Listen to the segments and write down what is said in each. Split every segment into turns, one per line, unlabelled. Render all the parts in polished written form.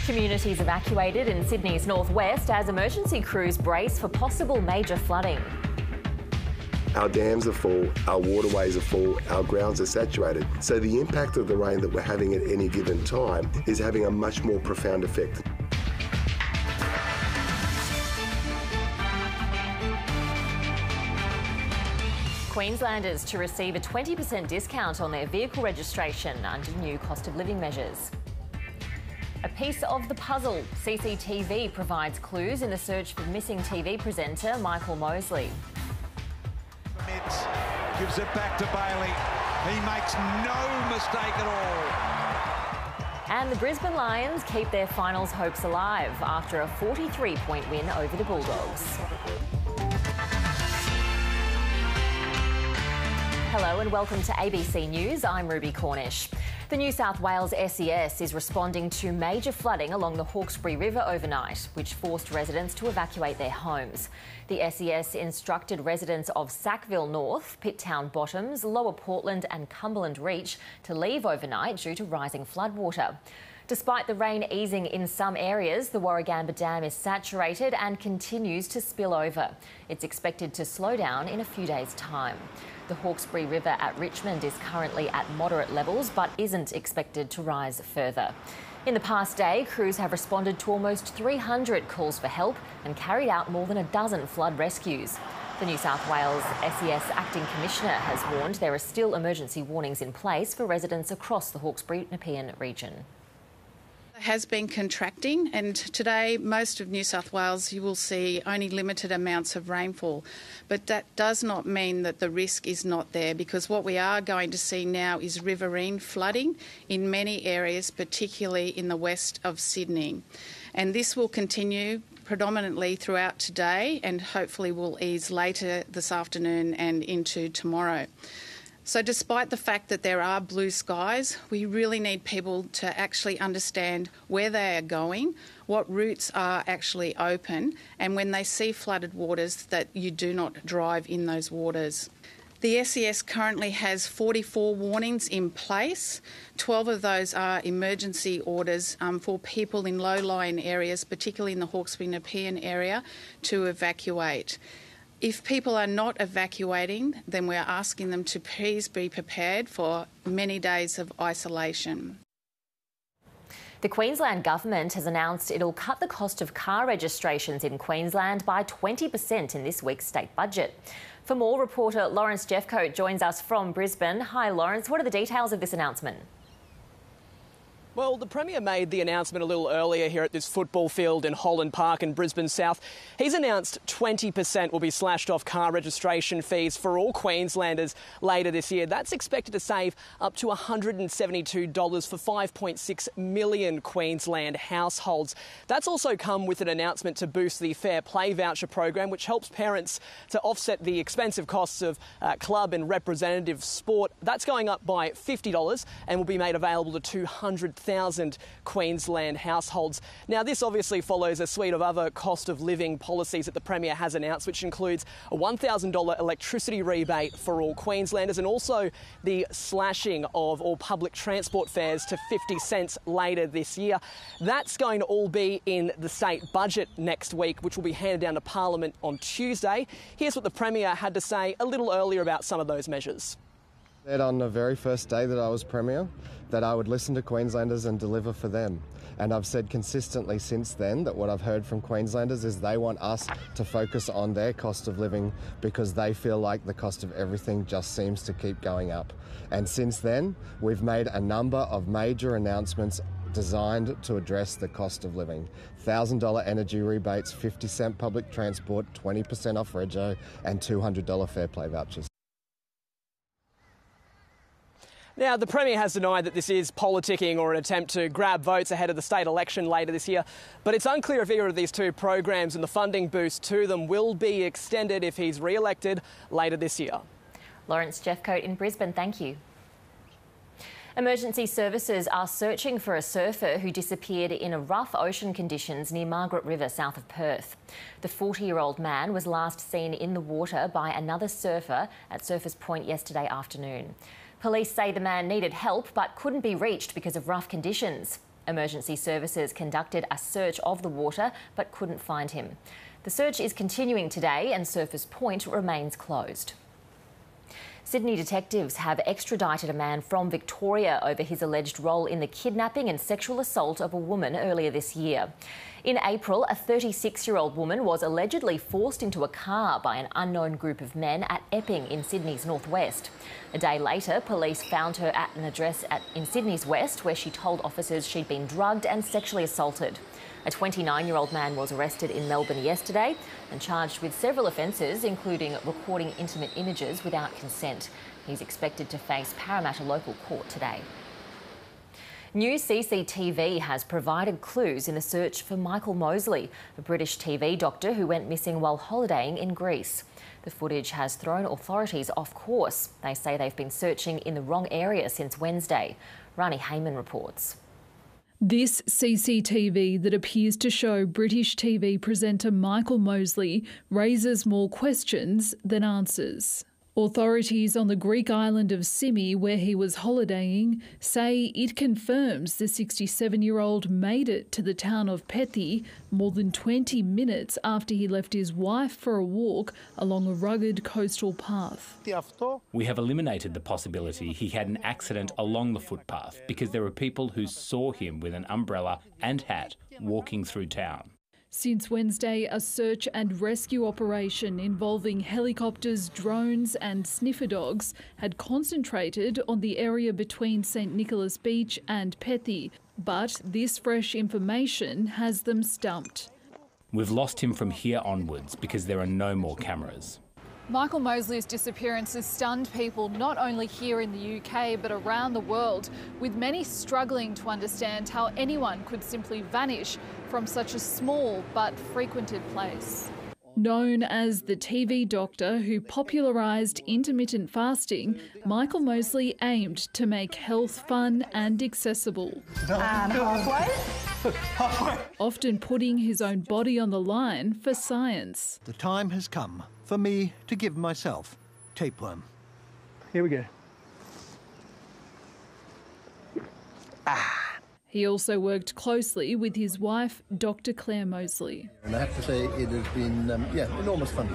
Communities evacuated in Sydney's northwest as emergency crews brace for possible major flooding.
Our dams are full, our waterways are full, our grounds are saturated. So the impact of the rain that we're having at any given time is having a much more profound effect.
Queenslanders to receive a 20% discount on their vehicle registration under new cost of living measures. A piece of the puzzle. CCTV provides clues in the search for missing TV presenter Michael Mosley.
Gives it back to Bailey. He makes no mistake at all.
And the Brisbane Lions keep their finals hopes alive after a 43-point win over the Bulldogs. Hello and welcome to ABC News. I'm Ruby Cornish. The New South Wales SES is responding to major flooding along the Hawkesbury River overnight, which forced residents to evacuate their homes. The SES instructed residents of Sackville North, Pitttown Bottoms, Lower Portland and Cumberland Reach to leave overnight due to rising floodwater. Despite the rain easing in some areas, the Warragamba Dam is saturated and continues to spill over. It's expected to slow down in a few days' time. The Hawkesbury River at Richmond is currently at moderate levels but isn't expected to rise further. In the past day, crews have responded to almost 300 calls for help and carried out more than a dozen flood rescues. The New South Wales SES Acting Commissioner has warned there are still emergency warnings in place for residents across the Hawkesbury-Nepean region.
Has been contracting, and today most of New South Wales you will see only limited amounts of rainfall, but that does not mean that the risk is not there, because what we are going to see now is riverine flooding in many areas, particularly in the west of Sydney, and this will continue predominantly throughout today and hopefully will ease later this afternoon and into tomorrow. So despite the fact that there are blue skies, we really need people to actually understand where they are going, what routes are actually open, and when they see flooded waters, that you do not drive in those waters. The SES currently has 44 warnings in place. 12 of those are emergency orders for people in low-lying areas, particularly in the Hawkesbury-Nepean area, to evacuate. If people are not evacuating, then we're asking them to please be prepared for many days of isolation.
The Queensland Government has announced it'll cut the cost of car registrations in Queensland by 20% in this week's state budget. For more, reporter Lawrence Jeffcoat joins us from Brisbane. Hi Lawrence, what are the details of this announcement?
Well, the Premier made the announcement a little earlier here at this football field in Holland Park in Brisbane South. He's announced 20% will be slashed off car registration fees for all Queenslanders later this year. That's expected to save up to $172 for 5.6 million Queensland households. That's also come with an announcement to boost the Fair Play voucher program, which helps parents to offset the expensive costs of club and representative sport. That's going up by $50 and will be made available to 200,000 Queensland households. Now, this obviously follows a suite of other cost of living policies that the Premier has announced, which includes a $1,000 electricity rebate for all Queenslanders and also the slashing of all public transport fares to 50 cents later this year. That's going to all be in the state budget next week, which will be handed down to Parliament on Tuesday. Here's what the Premier had to say a little earlier about some of those measures.
Said on the very first day that I was Premier that I would listen to Queenslanders and deliver for them. And I've said consistently since then that what I've heard from Queenslanders is they want us to focus on their cost of living because they feel like the cost of everything just seems to keep going up. And since then, we've made a number of major announcements designed to address the cost of living. $1,000 energy rebates, 50-cent public transport, 20% off rego, and $200 Fair Play vouchers.
Now, the Premier has denied that this is politicking or an attempt to grab votes ahead of the state election later this year, but it's unclear if either of these two programs and the funding boost to them will be extended if he's re-elected later this year. Lawrence Jeffcoat in Brisbane, thank you. Emergency services are searching for a surfer who disappeared in rough ocean conditions near Margaret River, south of Perth. The 40-year-old man was last seen in the water by another surfer at Surfers Point yesterday afternoon. Police say the man needed help but couldn't be reached because of rough conditions.
Emergency services conducted a search of the water but couldn't find him. The search is continuing today and Surfers Point remains closed. Sydney detectives have extradited a man from Victoria over his alleged role in the kidnapping and sexual assault of a woman earlier this year. In April, a 36-year-old woman was allegedly forced into a car by an unknown group of men at Epping in Sydney's northwest. A day later, police found her at an address in Sydney's west where she told officers she'd been drugged and sexually assaulted. A 29-year-old man was arrested in Melbourne yesterday and charged with several offences, including recording intimate images without consent. He's expected to face Parramatta local court today. New CCTV has provided clues in the search for Michael Mosley, a British TV doctor who went missing while holidaying in Greece. The footage has thrown authorities off course. They say they've been searching in the wrong area since Wednesday. Rani Hayman reports.
This CCTV that appears to show British TV presenter Michael Mosley raises more questions than answers. Authorities on the Greek island of Symi, where he was holidaying, say it confirms the 67-year-old made it to the town of Pethi more than 20 minutes after he left his wife for a walk along a rugged coastal path.
We have eliminated the possibility he had an accident along the footpath because there are people who saw him with an umbrella and hat walking through town.
Since Wednesday, a search and rescue operation involving helicopters, drones and sniffer dogs had concentrated on the area between St Nicholas Beach and Pethi, but this fresh information has them stumped.
We've lost him from here onwards because there are no more cameras.
Michael Mosley's disappearance has stunned people not only here in the UK but around the world, with many struggling to understand how anyone could simply vanish from such a small but frequented place. Known as the TV doctor who popularised intermittent fasting, Michael Mosley aimed to make health fun and accessible.
Halfway.
Often putting his own body on the line for science.
The time has come for me to give myself tapeworm. Here we go.
He also worked closely with his wife, Dr. Claire Mosley.
And I have to say it has been, enormous fun.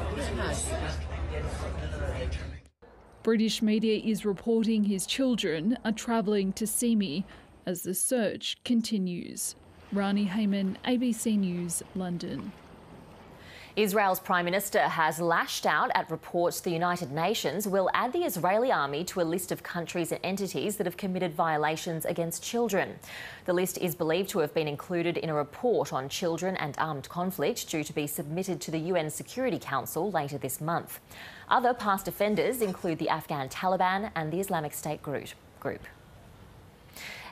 British media is reporting his children are travelling to Symi as the search continues. Rani Hayman, ABC News, London.
Israel's Prime Minister has lashed out at reports the United Nations will add the Israeli army to a list of countries and entities that have committed violations against children. The list is believed to have been included in a report on children and armed conflict due to be submitted to the UN Security Council later this month. Other past offenders include the Afghan Taliban and the Islamic State group.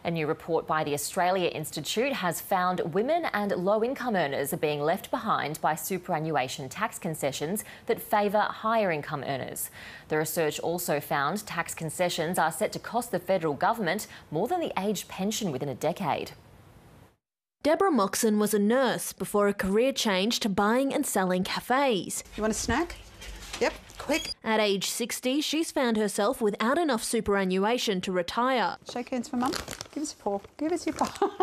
A new report by the Australia Institute has found women and low-income earners are being left behind by superannuation tax concessions that favour higher income earners. The research also found tax concessions are set to cost the federal government more than the aged pension within a decade.
Deborah Moxon was a nurse before a career change to buying and selling cafes.
You want a snack? Yep, quick.
At age 60, she's found herself without enough superannuation to retire.
Shake hands for Mum. Give us your paw. Give us your paw.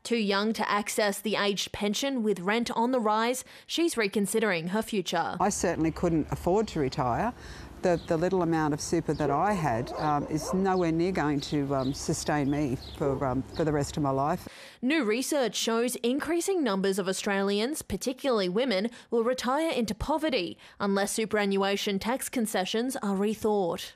Too young to access the aged pension with rent on the rise, she's reconsidering her future.
I certainly couldn't afford to retire. The little amount of super that I had is nowhere near going to sustain me for the rest of my life.
New research shows increasing numbers of Australians, particularly women, will retire into poverty unless superannuation tax concessions are rethought.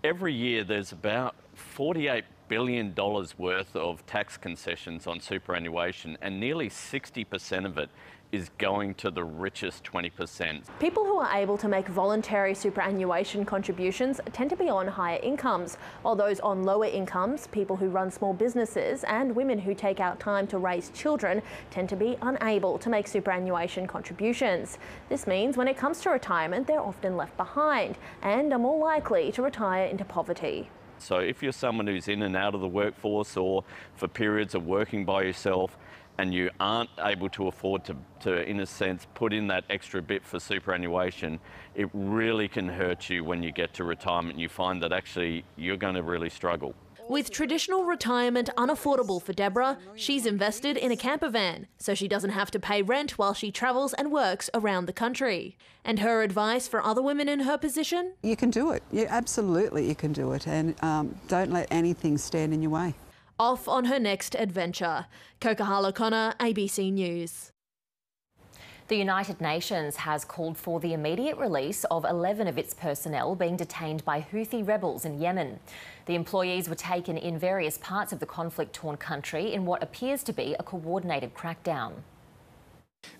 Every year there's about $48 billion worth of tax concessions on superannuation, and nearly 60% of it is going to the richest 20%.
People who are able to make voluntary superannuation contributions tend to be on higher incomes, while those on lower incomes, people who run small businesses and women who take out time to raise children, tend to be unable to make superannuation contributions. This means when it comes to retirement, they're often left behind and are more likely to retire into poverty.
So if you're someone who's in and out of the workforce or for periods of working by yourself, and you aren't able to afford to, in a sense, put in that extra bit for superannuation, it really can hurt you when you get to retirement and you find that actually you're going to really struggle.
With traditional retirement unaffordable for Deborah, she's invested in a camper van so she doesn't have to pay rent while she travels and works around the country. And her advice for other women in her position?
You can do it. Absolutely you can do it. And don't let anything stand in your way.
Off on her next adventure. Kokahala Connor, ABC News.
The United Nations has called for the immediate release of 11 of its personnel being detained by Houthi rebels in Yemen. The employees were taken in various parts of the conflict-torn country in what appears to be a coordinated crackdown.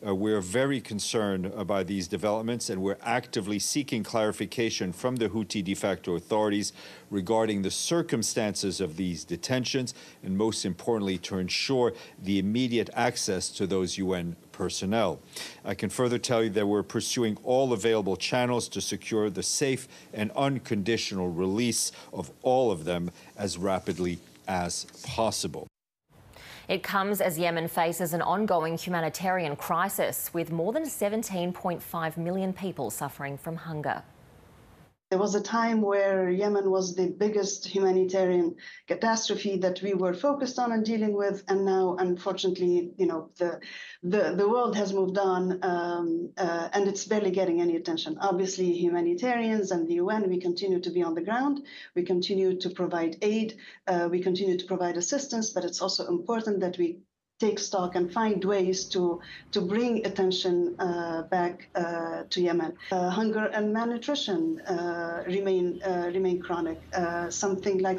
We're very concerned about these developments, and we're actively seeking clarification from the Houthi de facto authorities regarding the circumstances of these detentions, and most importantly, to ensure the immediate access to those UN personnel. I can further tell you that we're pursuing all available channels to secure the safe and unconditional release of all of them as rapidly as possible.
It comes as Yemen faces an ongoing humanitarian crisis, with more than 17.5 million people suffering from hunger.
There was a time where Yemen was the biggest humanitarian catastrophe that we were focused on and dealing with, and now, unfortunately, the world has moved on, and it's barely getting any attention. Obviously, humanitarians and the UN, we continue to be on the ground. We continue to provide aid. We continue to provide assistance, but it's also important that we take stock and find ways to bring attention back to Yemen. Hunger and malnutrition remain chronic. Something like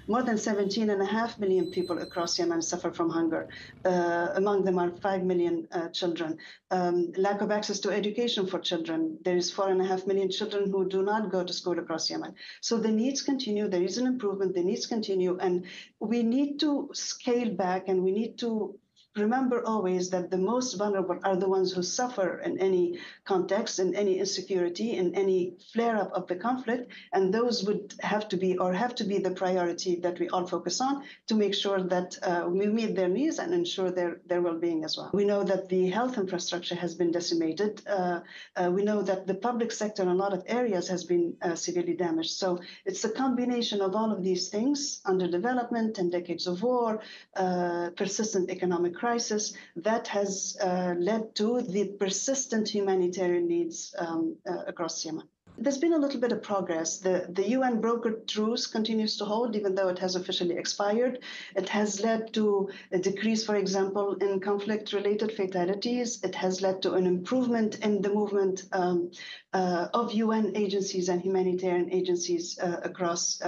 more than 17.5 million people across Yemen suffer from hunger. Among them are 5 million children. Lack of access to education for children. There is 4.5 million children who do not go to school across Yemen. So the needs continue. There is an improvement. The needs continue. And we need to scale back, and we need to remember always that the most vulnerable are the ones who suffer in any context, in any insecurity, in any flare-up of the conflict, and those would have to be the priority that we all focus on to make sure that we meet their needs and ensure their well-being as well. We know that the health infrastructure has been decimated. We know that the public sector in a lot of areas has been severely damaged. So it's a combination of all of these things, underdevelopment and decades of war, persistent economic crisis, that has led to the persistent humanitarian needs across Yemen. There's been a little bit of progress. The UN brokered truce continues to hold, even though it has officially expired. It has led to a decrease, for example, in conflict-related fatalities. It has led to an improvement in the movement of UN agencies and humanitarian agencies across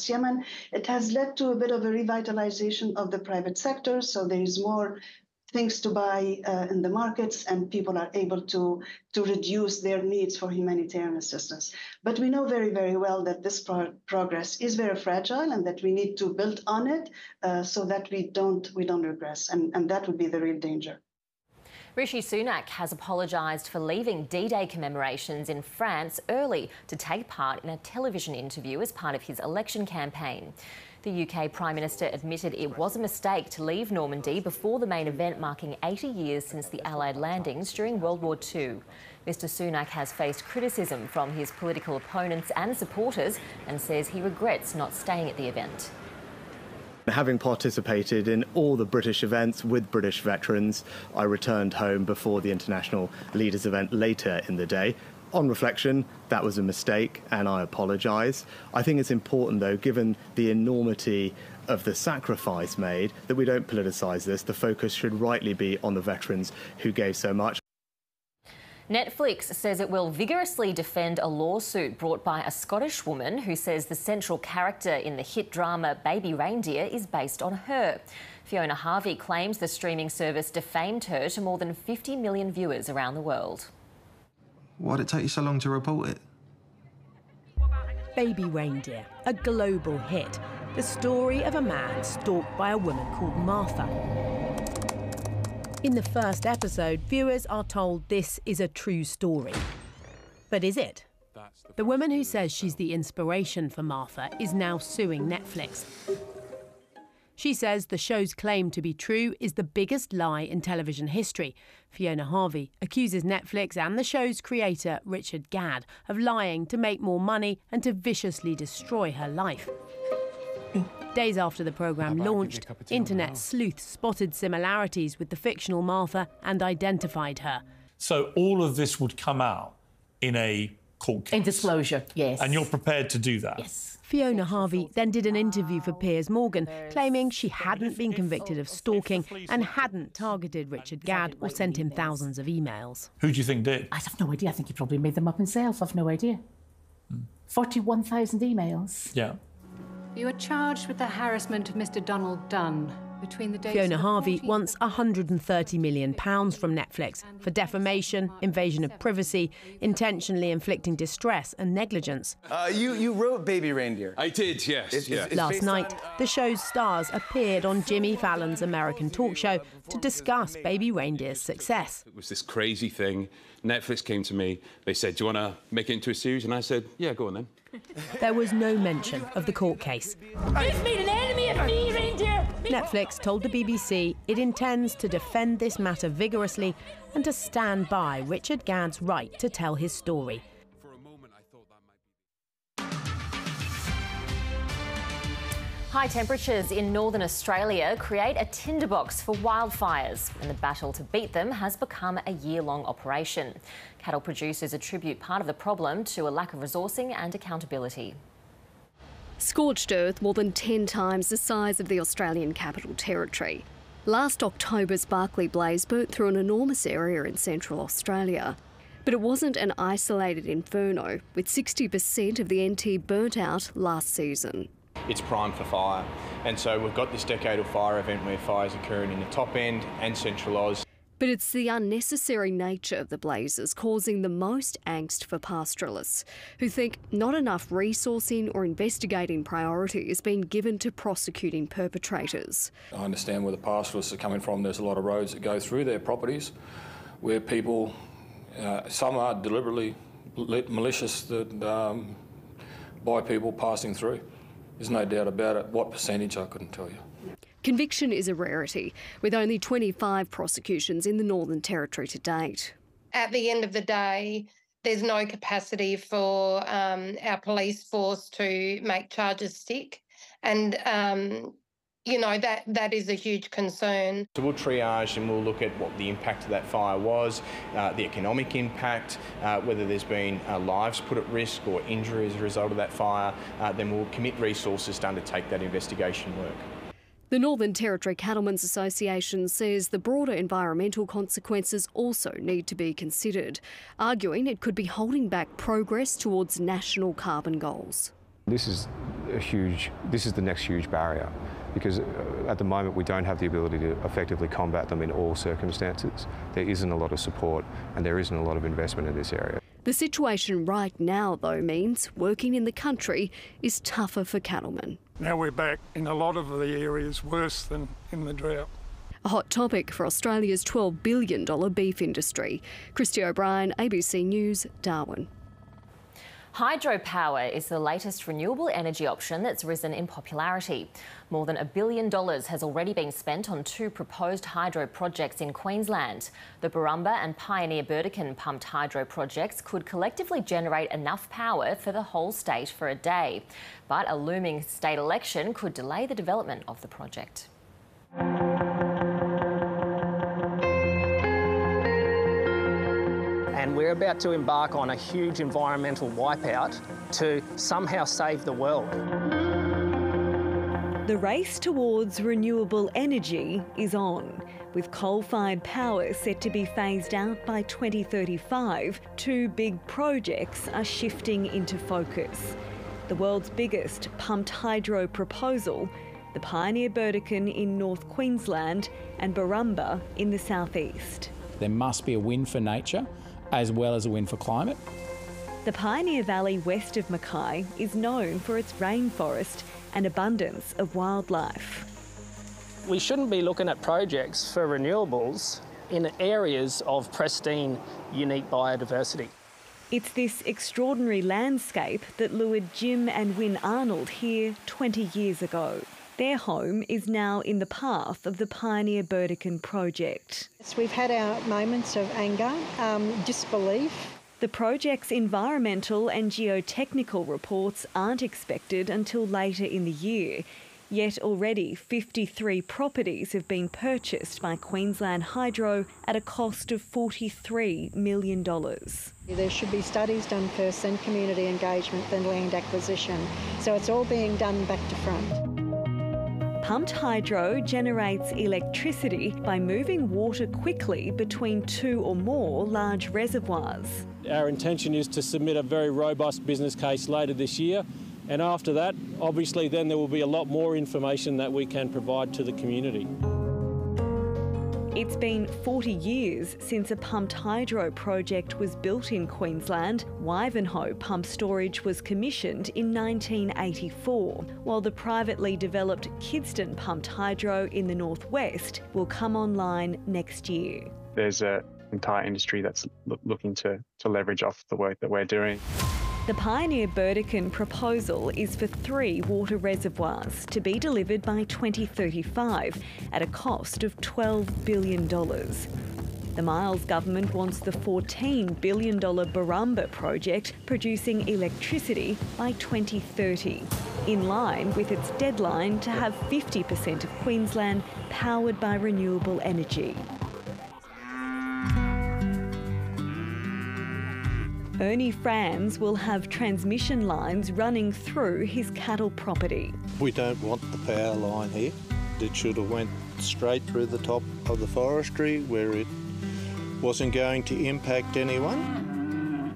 Yemen. It has led to a bit of a revitalization of the private sector, so there is more things to buy in the markets, and people are able to reduce their needs for humanitarian assistance. But we know very, very well that this progress is very fragile, and that we need to build on it so that we don't regress, and that would be the real danger.
Rishi Sunak has apologised for leaving D-Day commemorations in France early to take part in a television interview as part of his election campaign. The UK Prime Minister admitted it was a mistake to leave Normandy before the main event marking 80 years since the Allied landings during World War II. Mr Sunak has faced criticism from his political opponents and supporters and says he regrets not staying at the event.
Having participated in all the British events with British veterans, I returned home before the International Leaders event later in the day. On reflection, that was a mistake, and I apologise. I think it's important, though, given the enormity of the sacrifice made, that we don't politicise this. The focus should rightly be on the veterans who gave so much.
Netflix says it will vigorously defend a lawsuit brought by a Scottish woman who says the central character in the hit drama Baby Reindeer is based on her. Fiona Harvey claims the streaming service defamed her to more than 50 million viewers around the world.
Why did it take you so long to report it?
Baby Reindeer, a global hit. The story of a man stalked by a woman called Martha. In the first episode, viewers are told this is a true story. But is it? The woman who says she's the inspiration for Martha is now suing Netflix. She says the show's claim to be true is the biggest lie in television history. Fiona Harvey accuses Netflix and the show's creator, Richard Gadd, of lying to make more money and to viciously destroy her life. Days after the programme launched, internet sleuths spotted similarities with the fictional Martha and identified her.
So all of this would come out in a court case?
In disclosure, yes.
And you're prepared to do that?
Yes.
Fiona Harvey then did an interview for Piers Morgan, claiming she hadn't been convicted of stalking and hadn't targeted Richard Gadd or sent him thousands of emails.
Who do you think did?
I have no idea. I think he probably made them up himself. I've no idea. 41,000 emails.
Yeah.
You are charged with the harassment of Mr. Donald Dunn. Between the dates
Fiona Harvey wants £130 million from Netflix for defamation, invasion of privacy, intentionally inflicting distress and negligence.
You wrote Baby Reindeer.
I did, yes.
Last night, the show's stars appeared on Jimmy Fallon's American talk show to discuss Baby Reindeer's success.
It was this crazy thing. Netflix came to me. They said, do you want to make it into a series? And I said, yeah, go on then.
There was no mention of the court case.
You've made an enemy of me, reindeer!
Netflix told the BBC it intends to defend this matter vigorously and to stand by Richard Gadd's right to tell his story.
High temperatures in northern Australia create a tinderbox for wildfires, and the battle to beat them has become a year-long operation. Cattle producers attribute part of the problem to a lack of resourcing and accountability.
Scorched earth more than 10 times the size of the Australian Capital Territory. Last October's Barkly blaze burnt through an enormous area in central Australia. But it wasn't an isolated inferno, with 60% of the NT burnt out last season.
It's primed for fire, and so we've got this decadal fire event where fires occurring in the top end and central Oz.
But it's the unnecessary nature of the blazes causing the most angst for pastoralists, who think not enough resourcing or investigating priority is being given to prosecuting perpetrators.
I understand where the pastoralists are coming from. There's a lot of roads that go through their properties where people, some are deliberately malicious by people passing through. There's no doubt about it. What percentage, I couldn't tell you.
Conviction is a rarity, with only 25 prosecutions in the Northern Territory to date.
At the end of the day, there's no capacity for our police force to make charges stick. And, you know, that is a huge concern.
So we'll triage and we'll look at what the impact of that fire was, the economic impact, whether there's been lives put at risk or injury as a result of that fire. Then we'll commit resources to undertake that investigation work.
The Northern Territory Cattlemen's Association says the broader environmental consequences also need to be considered, arguing it could be holding back progress towards national carbon goals.
This is the next huge barrier, because at the moment we don't have the ability to effectively combat them in all circumstances. There isn't a lot of support and there isn't a lot of investment in this area.
The situation right now, though, means working in the country is tougher for cattlemen.
Now we're back in a lot of the areas worse than in the drought.
A hot topic for Australia's $12 billion beef industry. Christy O'Brien, ABC News, Darwin.
Hydropower is the latest renewable energy option that's risen in popularity. More than $1 billion has already been spent on 2 proposed hydro projects in Queensland. The Barumba and Pioneer Burdekin pumped hydro projects could collectively generate enough power for the whole state for a day. But a looming state election could delay the development of the project.
And we're about to embark on a huge environmental wipeout to somehow save the world.
The race towards renewable energy is on. With coal-fired power set to be phased out by 2035, 2 big projects are shifting into focus. The world's biggest pumped hydro proposal, the Pioneer Burdekin in North Queensland and Barumba in the southeast.
There must be a win for nature as well as a win for climate.
The Pioneer Valley west of Mackay is known for its rainforest and abundance of wildlife.
We shouldn't be looking at projects for renewables in areas of pristine, unique biodiversity.
It's this extraordinary landscape that lured Jim and Wyn Arnold here 20 years ago. Their home is now in the path of the Pioneer Burdekin project.
We've had our moments of anger, disbelief,
The project's environmental and geotechnical reports aren't expected until later in the year. Yet already 53 properties have been purchased by Queensland Hydro at a cost of $43 million.
There should be studies done first, then community engagement, then land acquisition. So it's all being done back to front.
Pumped hydro generates electricity by moving water quickly between two or more large reservoirs.
Our intention is to submit a very robust business case later this year. And after that, obviously, then there will be a lot more information that we can provide to the community.
It's been 40 years since a pumped hydro project was built in Queensland. Wivenhoe Pump Storage was commissioned in 1984, while the privately developed Kidston Pumped Hydro in the northwest will come online next year.
There's an entire industry that's looking to leverage off the work that we're doing.
The Pioneer Burdekin proposal is for 3 water reservoirs to be delivered by 2035 at a cost of $12 billion. The Miles government wants the $14 billion Barumba project producing electricity by 2030, in line with its deadline to have 50% of Queensland powered by renewable energy. Ernie Franz will have transmission lines running through his cattle property.
We don't want the power line here. It should have went straight through the top of the forestry where it wasn't going to impact anyone.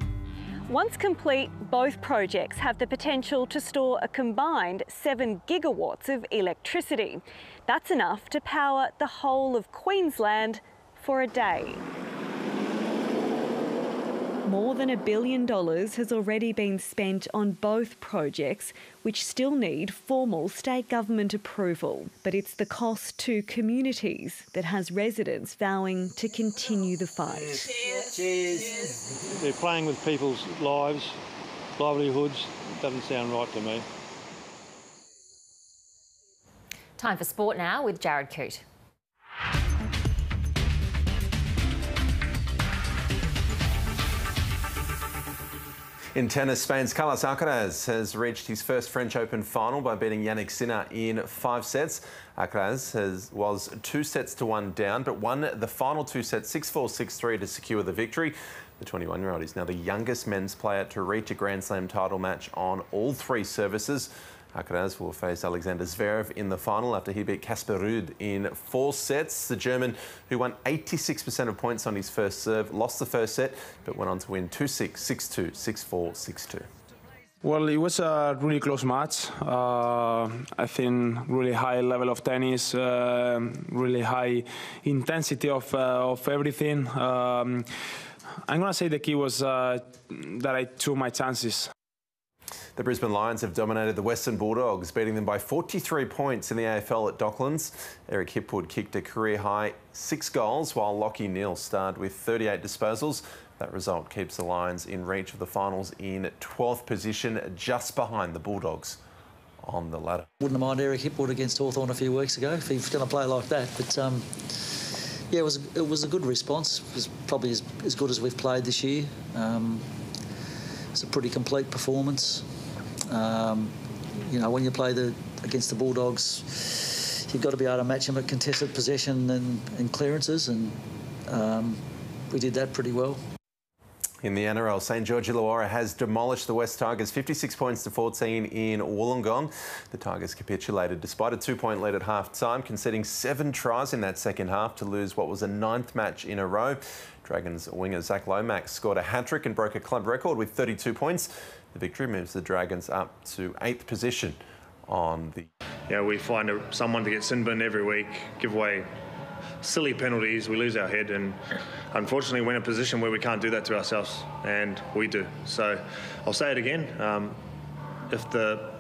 Once complete, both projects have the potential to store a combined 7 gigawatts of electricity. That's enough to power the whole of Queensland for a day. More than $1 billion has already been spent on both projects, which still need formal state government approval. But it's the cost to communities that has residents vowing to continue the fight.
Cheers. They're playing with people's lives, livelihoods. It doesn't sound right to me.
Time for sport now with Jared Coote.
In tennis, Spain's Carlos Alcaraz has reached his first French Open final by beating Yannick Sinner in 5 sets. Alcaraz was 2-1 down, but won the final 2 sets 6-4, 6-3 to secure the victory. The 21-year-old is now the youngest men's player to reach a Grand Slam title match on all 3 services. Alcaraz will face Alexander Zverev in the final after he beat Casper Ruud in 4 sets. The German, who won 86% of points on his first serve, lost the first set, but went on to win 2-6, 6-2, 6-4, 6-2.
Well, it was a really close match. I think really high level of tennis, really high intensity of everything. I'm going to say the key was that I took my chances.
The Brisbane Lions have dominated the Western Bulldogs, beating them by 43 points in the AFL at Docklands. Eric Hipwood kicked a career-high 6 goals, while Lachie Neale starred with 38 disposals. That result keeps the Lions in reach of the finals in 12th position, just behind the Bulldogs on the ladder.
Wouldn't have minded Eric Hipwood against Hawthorn a few weeks ago if he was going to play like that. But, yeah, it was a good response. It was probably as good as we've played this year. It's a pretty complete performance. You know, when you play against the Bulldogs, you've got to be able to match them at contested possession and clearances, and we did that pretty well.
In the NRL, St George Illawarra has demolished the West Tigers 56 points to 14 in Wollongong. The Tigers capitulated despite a 2-point lead at half-time, conceding 7 tries in that second half to lose what was a 9th match in a row. Dragons winger Zach Lomax scored a hat-trick and broke a club record with 32 points. The victory moves the Dragons up to 8th position on the...
Yeah, we find someone to get sin-binned every week, give away silly penalties, we lose our head, and unfortunately we're in a position where we can't do that to ourselves, and we do. So I'll say it again, if the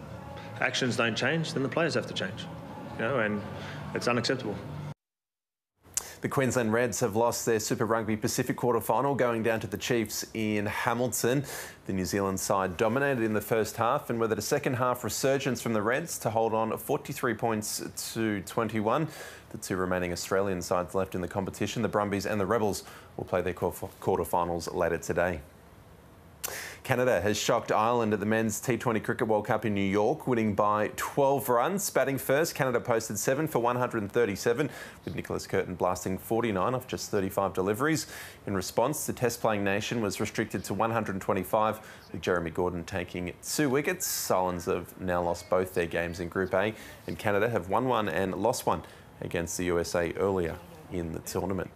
actions don't change, then the players have to change, you know, and it's unacceptable.
The Queensland Reds have lost their Super Rugby Pacific quarter-final, going down to the Chiefs in Hamilton. The New Zealand side dominated in the first half, and with a second-half resurgence from the Reds to hold on 43 points to 21. The 2 remaining Australian sides left in the competition, the Brumbies and the Rebels, will play their quarter-finals later today. Canada has shocked Ireland at the Men's T20 Cricket World Cup in New York, winning by 12 runs. Batting first, Canada posted 7 for 137, with Nicholas Curtin blasting 49 off just 35 deliveries. In response, the test-playing nation was restricted to 125, with Jeremy Gordon taking 2 wickets. Islands have now lost both their games in Group A, and Canada have won one and lost one against the USA earlier in the tournament.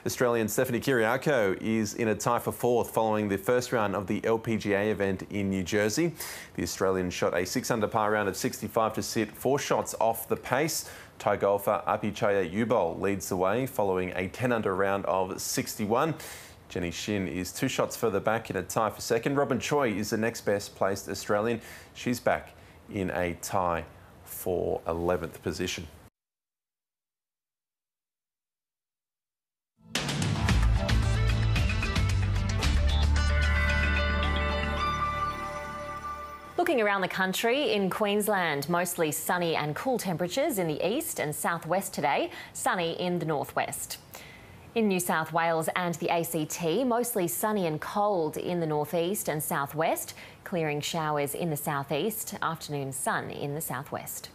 Australian Stephanie Kyriakou is in a tie for 4th following the first round of the LPGA event in New Jersey. The Australian shot a 6-under par round of 65 to sit 4 shots off the pace. Thai golfer Apichaya Yubol leads the way following a 10-under round of 61. Jenny Shin is 2 shots further back in a tie for 2nd. Robin Choi is the next best placed Australian. She's back in a tie for 11th position.
Looking around the country, in Queensland, mostly sunny and cool temperatures in the east and southwest today, sunny in the northwest. In New South Wales and the ACT, mostly sunny and cold in the northeast and southwest, clearing showers in the southeast, afternoon sun in the southwest.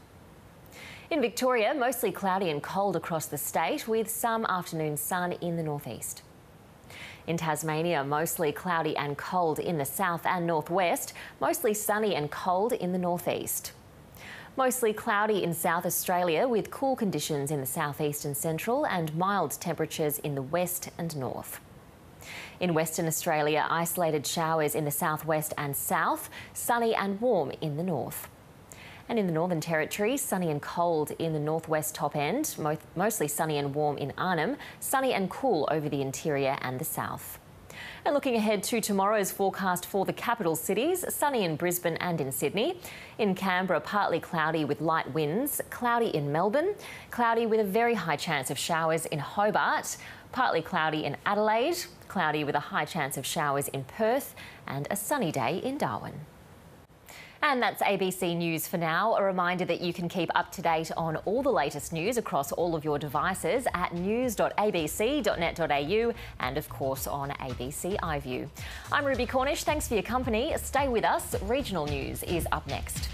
In Victoria, mostly cloudy and cold across the state, with some afternoon sun in the northeast. In Tasmania, mostly cloudy and cold in the south and northwest, mostly sunny and cold in the northeast. Mostly cloudy in South Australia with cool conditions in the southeast and central and mild temperatures in the west and north. In Western Australia, isolated showers in the southwest and south, sunny and warm in the north. And in the Northern Territory, sunny and cold in the northwest top end, mostly sunny and warm in Arnhem, sunny and cool over the interior and the south. And looking ahead to tomorrow's forecast for the capital cities, sunny in Brisbane and in Sydney. In Canberra, partly cloudy with light winds, cloudy in Melbourne, cloudy with a very high chance of showers in Hobart, partly cloudy in Adelaide, cloudy with a high chance of showers in Perth, and a sunny day in Darwin. And that's ABC News for now. A reminder that you can keep up to date on all the latest news across all of your devices at news.abc.net.au and, of course, on ABC iView. I'm Ruby Cornish. Thanks for your company. Stay with us. Regional news is up next.